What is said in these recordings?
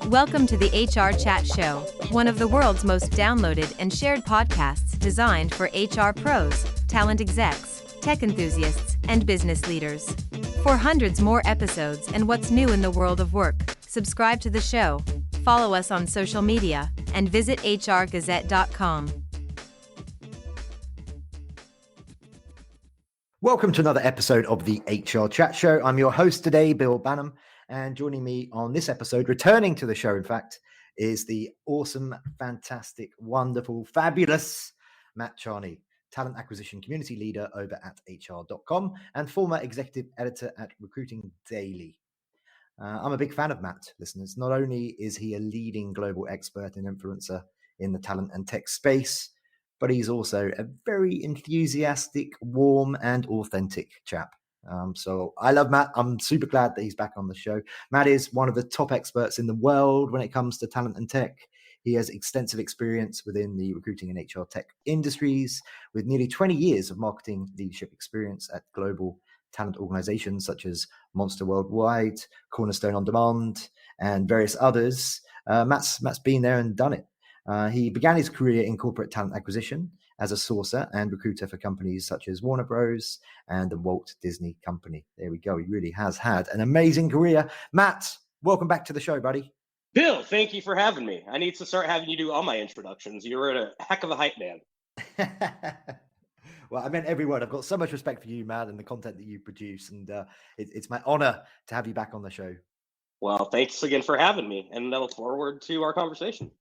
Welcome to the HR Chat Show, one of the world's most downloaded and shared podcasts designed for HR pros, talent execs, tech enthusiasts, and business leaders. For hundreds more episodes and what's new in the world of work, subscribe to the show, follow us on social media, and visit HRgazette.com. Welcome to another episode of the HR Chat Show. I'm your host today, Bill Banham, and joining me on this episode, returning to the show, in fact, is the awesome, fantastic, wonderful, fabulous Matt Charney, talent acquisition community leader over at HR.com and former executive editor at RecruitingDaily. I'm a big fan of Matt, listeners. Not only is he a leading global expert and influencer in the talent and tech space, but he's also a very enthusiastic, warm, and authentic chap. So I love Matt. I'm super glad that he's back on the show. Matt is one of the top experts in the world when it comes to talent and tech. He has extensive experience within the recruiting and HR tech industries, with nearly 20 years of marketing leadership experience at global talent organizations such as Monster Worldwide, Cornerstone OnDemand, and various others. Matt's been there and done it. He began his career in corporate talent acquisition as a sourcer and recruiter for companies such as Warner Bros. And the Walt Disney Company. There we go. He really has had an amazing career. Matt, welcome back to the show, buddy. Bill, thank you for having me. I need to start having you do all my introductions. You're a heck of a hype man. Well, I meant every word. I've got so much respect for you, Matt, and the content that you produce. And it's my honor to have you back on the show. Well, thanks again for having me. And I look forward to our conversation.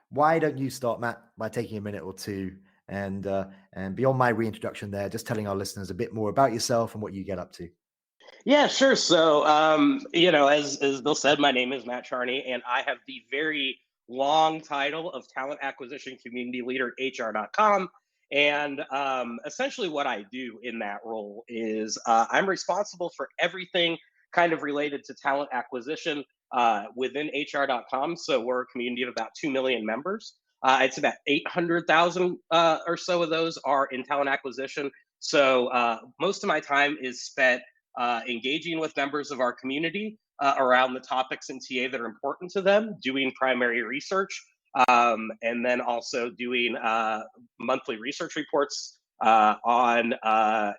Why don't you start, Matt, by taking a minute or two and beyond my reintroduction there, just telling our listeners a bit more about yourself and what you get up to. Yeah, sure. So, as Bill said, my name is Matt Charney, and I have the very long title of Talent Acquisition Community Leader at HR.com. And essentially what I do in that role is I'm responsible for everything kind of related to talent acquisition within HR.com. So we're a community of about 2 million members. It's about 800,000 or so of those are in talent acquisition. So most of my time is spent engaging with members of our community around the topics in TA that are important to them, doing primary research, and then also doing monthly research reports on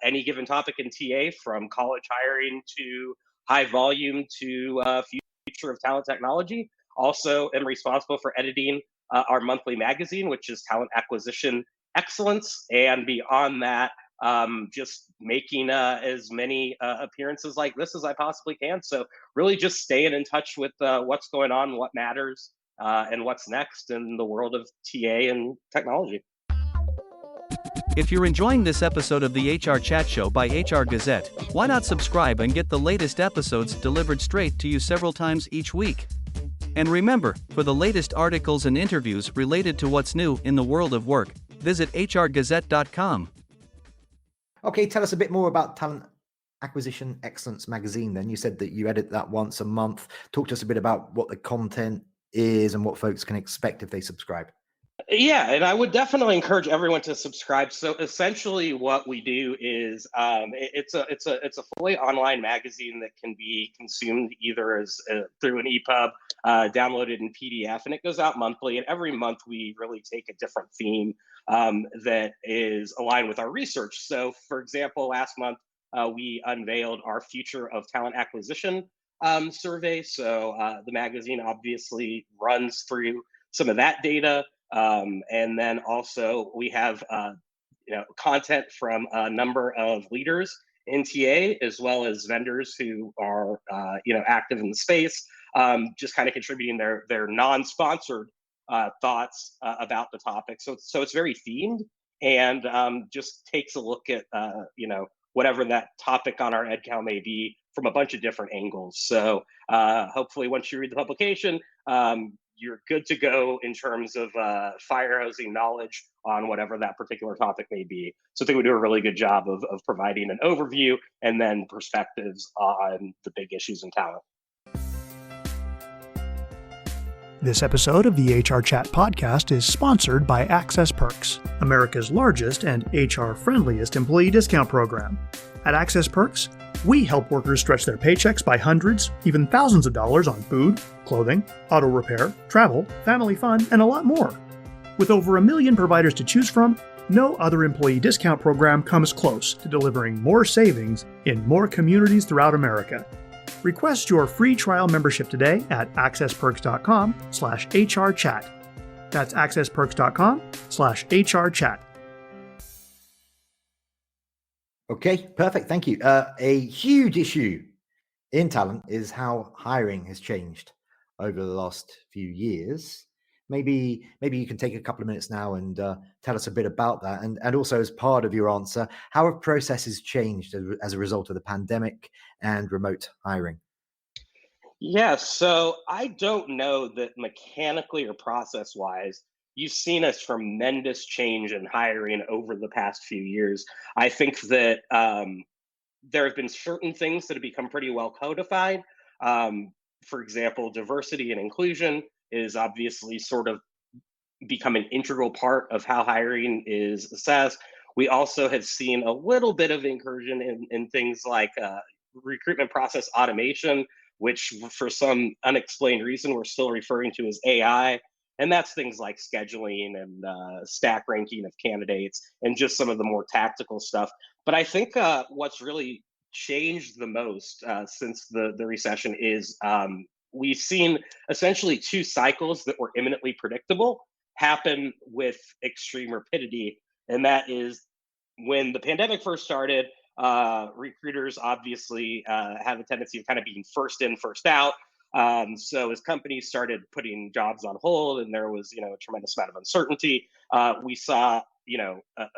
any given topic in TA, from college hiring to high volume to future of talent technology. Also am responsible for editing our monthly magazine, which is Talent Acquisition Excellence. And beyond that, just making as many appearances like this as I possibly can. So really just staying in touch with what's going on, what matters, and what's next in the world of TA and technology. If you're enjoying this episode of the HR Chat Show by HR Gazette, why not subscribe and get the latest episodes delivered straight to you several times each week? And remember, for the latest articles and interviews related to what's new in the world of work, visit HRgazette.com. Okay, tell us a bit more about Talent Acquisition Excellence magazine then. You said that you edit that once a month. Talk to us a bit about what the content is and what folks can expect if they subscribe. Yeah, and I would definitely encourage everyone to subscribe. So essentially what we do is it's a fully online magazine that can be consumed either as through an EPUB, downloaded in PDF, and it goes out monthly. And every month we really take a different theme that is aligned with our research. So for example, last month we unveiled our Future of Talent Acquisition survey. So the magazine obviously runs through some of that data. And then also we have content from a number of leaders in TA, as well as vendors who are active in the space, just kind of contributing their non-sponsored thoughts about the topic. So it's very themed and just takes a look at whatever that topic on our EdCal may be from a bunch of different angles. So hopefully once you read the publication, you're good to go in terms of fire-hosing knowledge on whatever that particular topic may be. So I think we do a really good job of providing an overview and then perspectives on the big issues in talent. This episode of the HR Chat podcast is sponsored by Access Perks, America's largest and HR-friendliest employee discount program. At Access Perks, we help workers stretch their paychecks by hundreds, even thousands of dollars on food, clothing, auto repair, travel, family fun, and a lot more. With over 1 million providers to choose from, no other employee discount program comes close to delivering more savings in more communities throughout America. Request your free trial membership today at accessperks.com/HRchat. That's accessperks.com/HRchat. Okay, perfect. Thank you. A huge issue in talent is how hiring has changed over the last few years. Maybe you can take a couple of minutes now and tell us a bit about that. And also, as part of your answer, how have processes changed as a result of the pandemic and remote hiring? Yeah, so I don't know that mechanically or process-wise, you've seen a tremendous change in hiring over the past few years. I think that there have been certain things that have become pretty well codified. For example, diversity and inclusion is obviously sort of become an integral part of how hiring is assessed. We also have seen a little bit of incursion in things like recruitment process automation, which for some unexplained reason we're still referring to as AI. And that's things like scheduling and stack ranking of candidates and just some of the more tactical stuff. But I think what's really changed the most since the recession is we've seen essentially two cycles that were imminently predictable happen with extreme rapidity. And that is when the pandemic first started, recruiters obviously have a tendency of kind of being first in, first out. So as companies started putting jobs on hold and there was, a tremendous amount of uncertainty, we saw,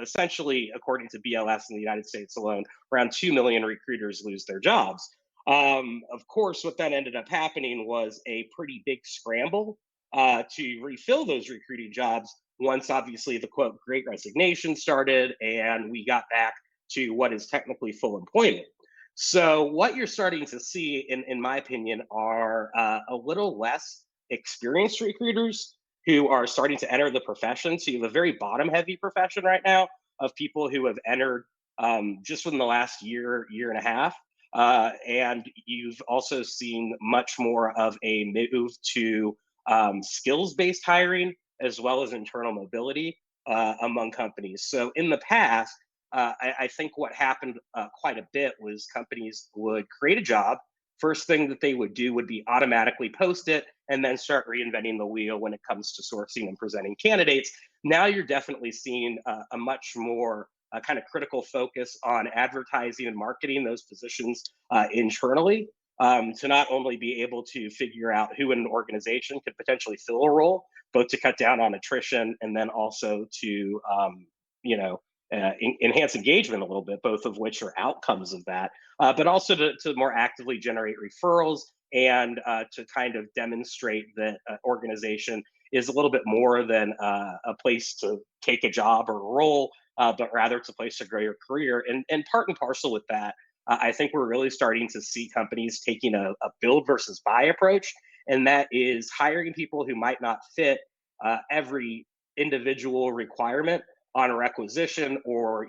essentially, according to BLS in the United States alone, around 2 million recruiters lose their jobs. Of course, what then ended up happening was a pretty big scramble to refill those recruiting jobs once obviously the quote great resignation started and we got back to what is technically full employment. So what you're starting to see, in my opinion, are a little less experienced recruiters who are starting to enter the profession. So you have a very bottom-heavy profession right now of people who have entered just within the last year and a half. And you've also seen much more of a move to skills-based hiring as well as internal mobility among companies. So in the past, I think what happened quite a bit was companies would create a job. First thing that they would do would be automatically post it and then start reinventing the wheel when it comes to sourcing and presenting candidates. Now you're definitely seeing a much more kind of critical focus on advertising and marketing those positions internally to not only be able to figure out who in an organization could potentially fill a role, both to cut down on attrition and then also to, enhance engagement a little bit, both of which are outcomes of that, but also to more actively generate referrals and to kind of demonstrate that organization is a little bit more than a place to take a job or a role, but rather it's a place to grow your career. And part and parcel with that, I think we're really starting to see companies taking a build versus buy approach, and that is hiring people who might not fit every individual requirement on a requisition, or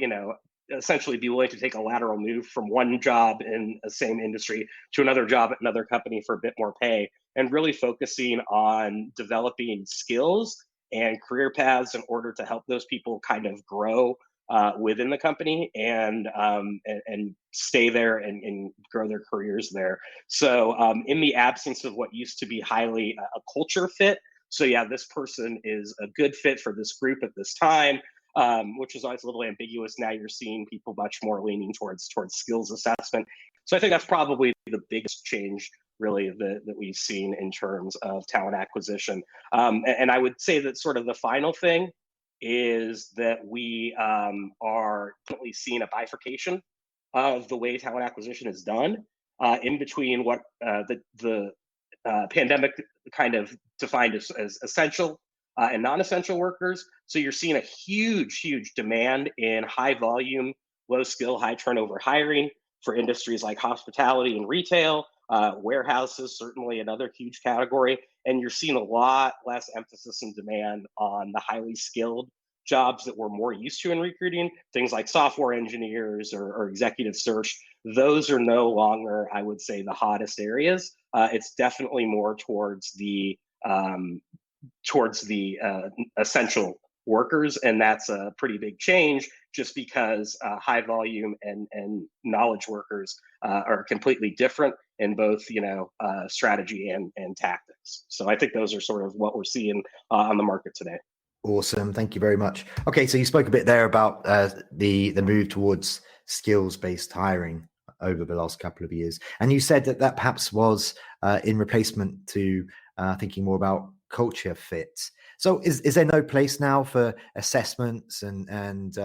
essentially be willing to take a lateral move from one job in the same industry to another job at another company for a bit more pay, and really focusing on developing skills and career paths in order to help those people kind of grow within the company and stay there and grow their careers there. So in the absence of what used to be highly a culture fit, so yeah, this person is a good fit for this group at this time, which is always a little ambiguous. Now you're seeing people much more leaning towards skills assessment. So I think that's probably the biggest change really that we've seen in terms of talent acquisition. And I would say that sort of the final thing is that we are definitely seeing a bifurcation of the way talent acquisition is done in between what the pandemic kind of defined as essential and non-essential workers. So you're seeing a huge demand in high volume, low skill, high turnover hiring for industries like hospitality and retail, warehouses, certainly another huge category. And you're seeing a lot less emphasis and demand on the highly skilled jobs that we're more used to in recruiting, things like software engineers or executive search, those are no longer, I would say, the hottest areas. It's definitely more towards the essential workers, and that's a pretty big change, just because high volume and knowledge workers are completely different in both strategy and tactics. So I think those are sort of what we're seeing on the market today. Awesome. Thank you very much. Okay, so you spoke a bit there about the move towards skills-based hiring over the last couple of years, and you said that perhaps was in replacement to thinking more about culture fit. So is there no place now for assessments and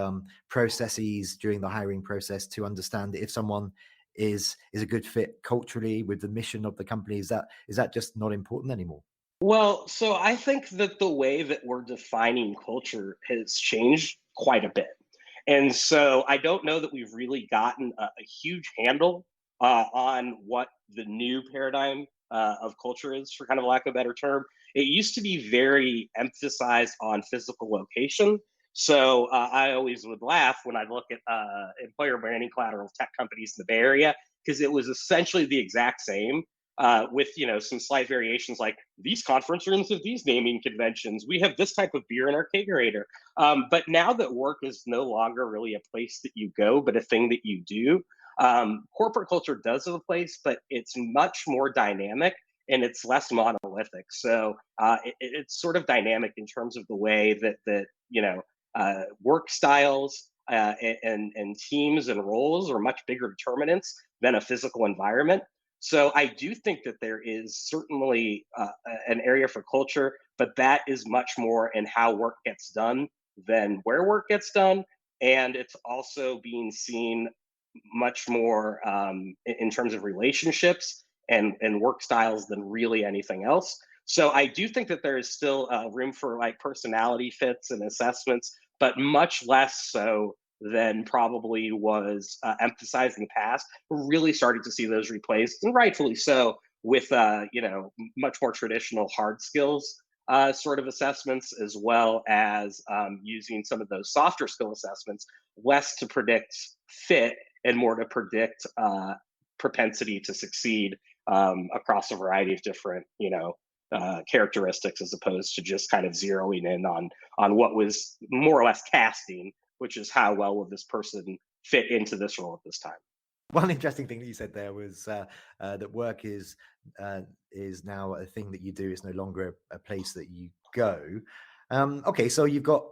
processes during the hiring process to understand if someone is a good fit culturally with the mission of the company? Is that just not important anymore? Well, so I think that the way that we're defining culture has changed quite a bit. And so I don't know that we've really gotten a huge handle on what the new paradigm of culture is, for kind of lack of a better term. It used to be very emphasized on physical location. So I always would laugh when I look at employer branding collateral tech companies in the Bay Area, because it was essentially the exact same. With some slight variations, like these conference rooms have these naming conventions. We have this type of beer in our kegerator. But now that work is no longer really a place that you go, but a thing that you do, corporate culture does have a place, but it's much more dynamic and it's less monolithic. So it's sort of dynamic in terms of the way that work styles and teams and roles are much bigger determinants than a physical environment. So I do think that there is certainly an area for culture, but that is much more in how work gets done than where work gets done. And it's also being seen much more in terms of relationships and work styles than really anything else. So I do think that there is still room for like personality fits and assessments, but much less so than probably was emphasized in the past. We're really starting to see those replaced, and rightfully so, with much more traditional hard skills sort of assessments, as well as using some of those softer skill assessments, less to predict fit and more to predict propensity to succeed across a variety of different characteristics, as opposed to just kind of zeroing in on what was more or less casting, which is how well will this person fit into this role at this time. One interesting thing that you said there was that work is now a thing that you do. It's no longer a place that you go. Okay, so you've got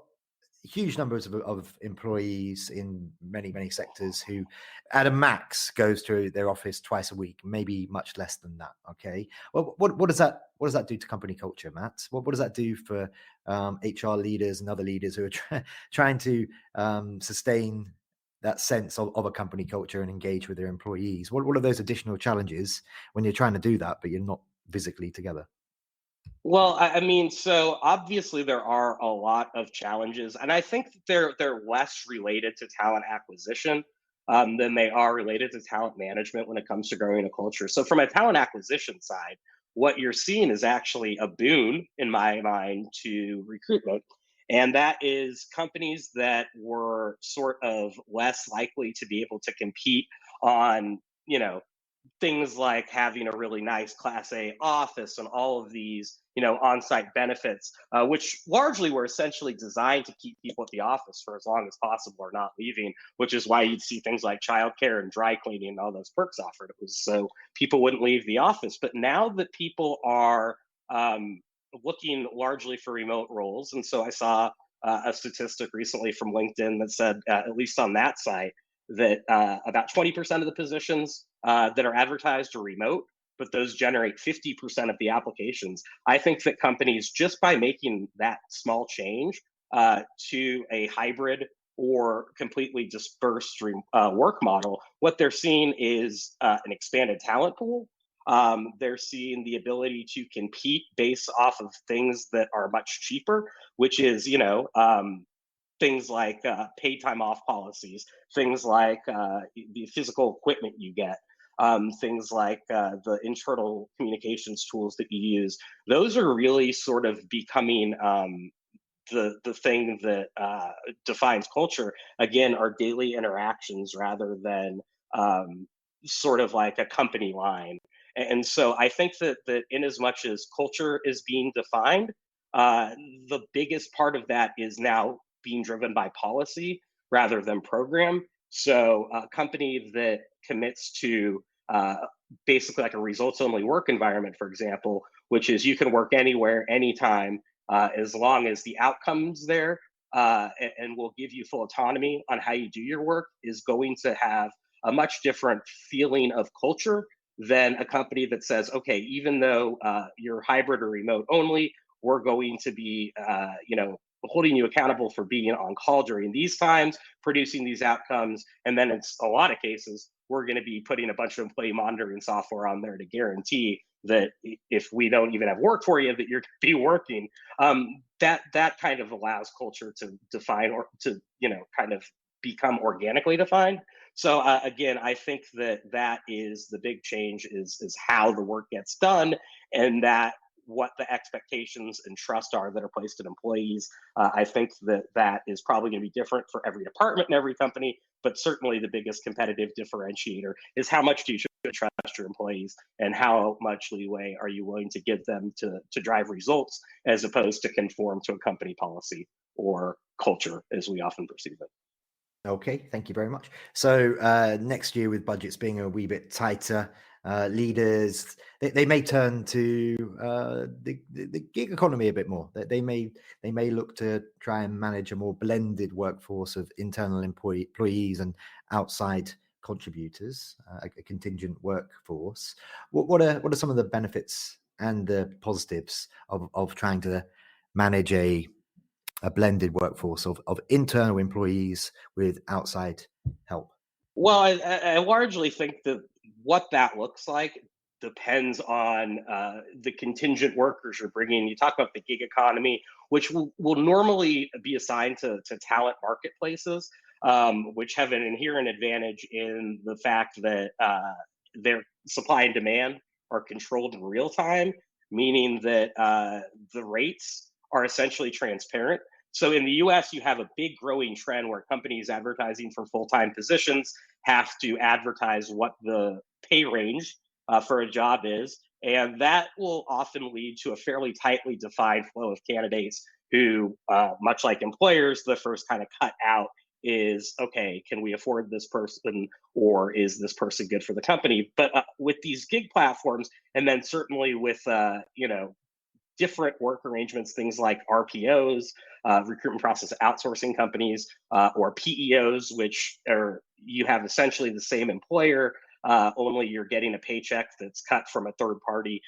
huge numbers of employees in many sectors who at a max goes to their office twice a week, maybe much less than that. Okay, well, what does that do to company culture, Matt? What does that do for HR leaders and other leaders who are trying to sustain that sense of a company culture and engage with their employees? What are those additional challenges when you're trying to do that but you're not physically together? Well, I mean, so obviously there are a lot of challenges, and I think they're less related to talent acquisition than they are related to talent management when it comes to growing a culture. So from a talent acquisition side, what you're seeing is actually a boon, in my mind, to recruitment. And that is companies that were sort of less likely to be able to compete on, things like having a really nice Class A office and all of these, on-site benefits, which largely were essentially designed to keep people at the office for as long as possible or not leaving, which is why you'd see things like childcare and dry cleaning and all those perks offered. It was so people wouldn't leave the office. But now that people are looking largely for remote roles, and so I saw a statistic recently from LinkedIn that said, at least on that site, that about 20% of the positions that are advertised are remote, but those generate 50% of the applications. I think that companies, just by making that small change to a hybrid or completely dispersed work model, what they're seeing is an expanded talent pool. They're seeing the ability to compete based off of things that are much cheaper, which is, things like paid time off policies, things like the physical equipment you get, things like the internal communications tools that you use. Those are really sort of becoming the thing that defines culture, again, are daily interactions rather than sort of like a company line. And so I think that in as much as culture is being defined, the biggest part of that is now being driven by policy rather than program. So a company that commits to basically like a results only work environment, for example, which is you can work anywhere, anytime, as long as the outcome's there, and will give you full autonomy on how you do your work, is going to have a much different feeling of culture than a company that says, okay, even though you're hybrid or remote only, we're going to be, holding you accountable for being on call during these times, producing these outcomes, and then in a lot of cases, we're going to be putting a bunch of employee monitoring software on there to guarantee that if we don't even have work for you, that you're going to be working. That kind of allows culture to define or to kind of become organically defined. So again, I think that is the big change is how the work gets done, and that what the expectations and trust are that are placed in employees. I think that is probably going to be different for every department and every company, but certainly the biggest competitive differentiator is how much do you trust your employees and how much leeway are you willing to give them to drive results as opposed to conform to a company policy or culture as we often perceive it. Okay, thank you very much. So next year, with budgets being a wee bit tighter, leaders they may turn to the gig economy a bit more. They may look to try and manage a more blended workforce of internal employees and outside contributors, a contingent workforce. What are some of the benefits and the positives of trying to manage a blended workforce of internal employees with outside help? Well, I largely think that what that looks like depends on the contingent workers you're bringing. You talk about the gig economy, which will normally be assigned to talent marketplaces, which have an inherent advantage in the fact that their supply and demand are controlled in real time, meaning that the rates are essentially transparent. So in the US, you have a big growing trend where companies advertising for full-time positions have to advertise what the pay range for a job is. And that will often lead to a fairly tightly defined flow of candidates who, much like employers, the first kind of cut out is, okay, can we afford this person, or is this person good for the company? But with these gig platforms, and then certainly with, different work arrangements, things like RPOs, recruitment process outsourcing companies, or PEOs, which are, you have essentially the same employer, only you're getting a paycheck that's cut from a third party.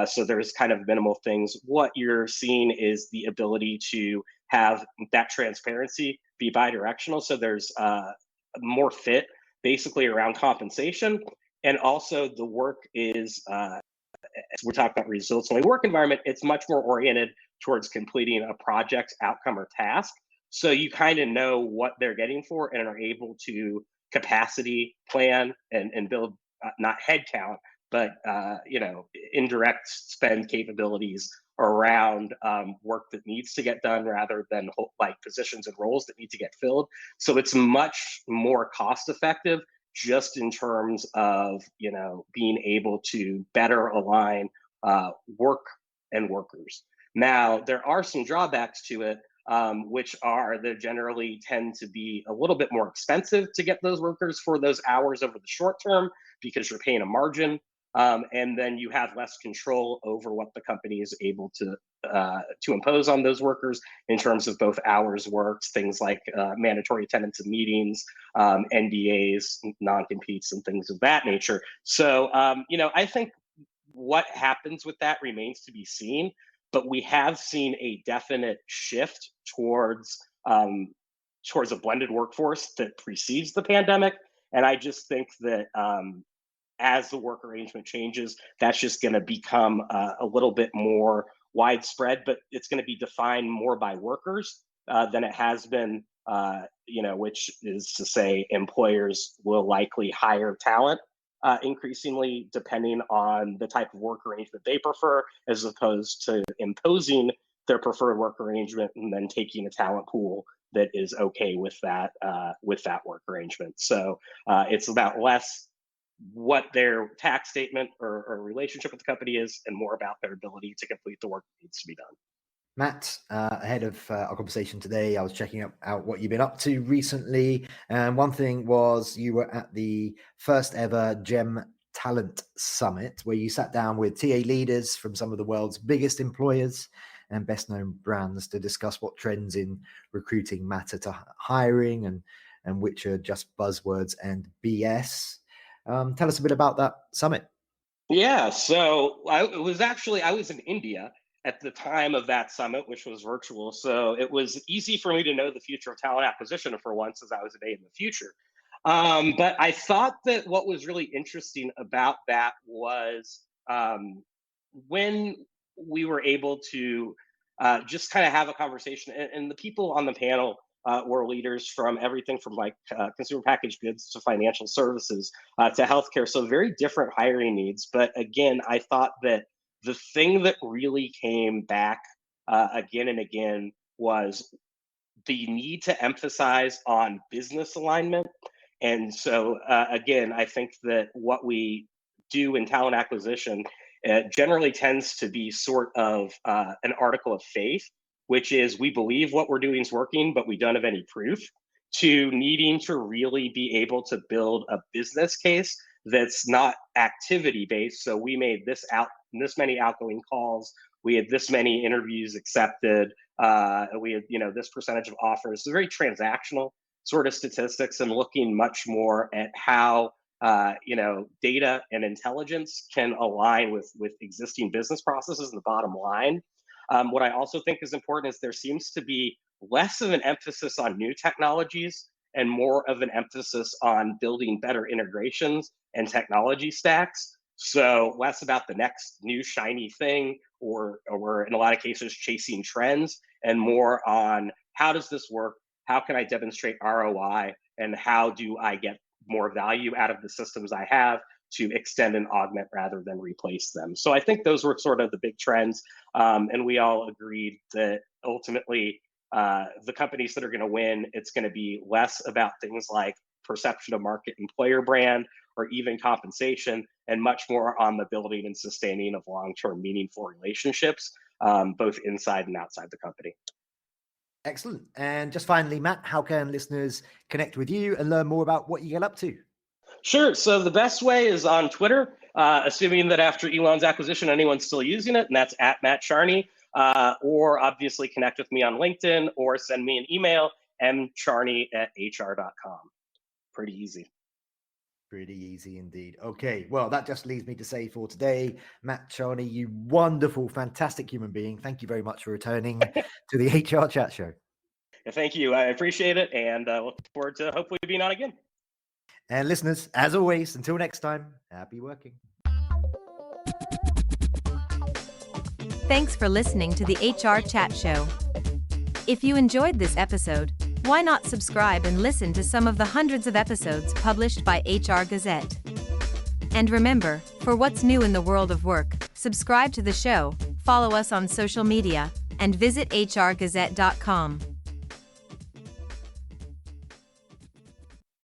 So there's kind of minimal things. What you're seeing is the ability to have that transparency be bidirectional. So there's more fit basically around compensation. And also the work is, as we're talking about results only work environment, it's much more oriented towards completing a project outcome or task. So you kind of know what they're getting for and are able to capacity plan and build not headcount, but indirect spend capabilities around work that needs to get done rather than like positions and roles that need to get filled. So it's much more cost effective just in terms of being able to better align work and workers. Now there are some drawbacks to it, which are they generally tend to be a little bit more expensive to get those workers for those hours over the short term because you're paying a margin, and then you have less control over what the company is able to impose on those workers in terms of both hours worked, things like mandatory attendance at meetings, NDAs, non-competes, and things of that nature. So, I think what happens with that remains to be seen, but we have seen a definite shift towards a blended workforce that precedes the pandemic. And I just think that as the work arrangement changes, that's just going to become a little bit more widespread, but it's going to be defined more by workers than it has been, which is to say employers will likely hire talent increasingly depending on the type of work arrangement they prefer, as opposed to imposing their preferred work arrangement and then taking a talent pool that is okay with that work arrangement. So it's about less what their tax statement or relationship with the company is, and more about their ability to complete the work that needs to be done. Matt, ahead of our conversation today, I was checking out what you've been up to recently. And one thing was you were at the first ever GEM Talent Summit, where you sat down with TA leaders from some of the world's biggest employers and best known brands to discuss what trends in recruiting matter to hiring and which are just buzzwords and BS. Tell us a bit about that summit. Yeah, so I was in India at the time of that summit, which was virtual. So it was easy for me to know the future of talent acquisition for once, as I was a day in the future. But I thought that what was really interesting about that was when we were able to just kind of have a conversation, and the people on the panel were leaders from everything from like consumer packaged goods to financial services to healthcare. So very different hiring needs. But again, I thought that the thing that really came back again and again was the need to emphasize on business alignment. And so again, I think that what we do in talent acquisition generally tends to be sort of an article of faith, which is we believe what we're doing is working, but we don't have any proof, to needing to really be able to build a business case that's not activity based. So we made this many outgoing calls, we had this many interviews accepted, we had this percentage of offers. So very transactional sort of statistics, and looking much more at how data and intelligence can align with existing business processes and the bottom line. What I also think is important is there seems to be less of an emphasis on new technologies and more of an emphasis on building better integrations and technology stacks. So less about the next new shiny thing or in a lot of cases chasing trends, and more on how does this work? How can I demonstrate ROI? And how do I get more value out of the systems I have to extend and augment rather than replace them? So I think those were sort of the big trends. And we all agreed that ultimately the companies that are going to win, it's going to be less about things like perception of market employer brand or even compensation, and much more on the building and sustaining of long-term meaningful relationships, both inside and outside the company. Excellent. And just finally, Matt, how can listeners connect with you and learn more about what you get up to? Sure. So the best way is on Twitter, assuming that after Elon's acquisition, anyone's still using it, and that's at Matt Charney, or obviously connect with me on LinkedIn or send me an email, mcharney@hr.com. Pretty easy. Pretty easy indeed. Okay, well, that just leaves me to say for today, Matt Charney, you wonderful, fantastic human being. Thank you very much for returning to the HR Chat Show. Thank you. I appreciate it, and look forward to hopefully being on again. And listeners, as always, until next time, happy working. Thanks for listening to the HR Chat Show. If you enjoyed this episode, why not subscribe and listen to some of the hundreds of episodes published by HR Gazette? And remember, for what's new in the world of work, subscribe to the show, follow us on social media, and visit hrgazette.com.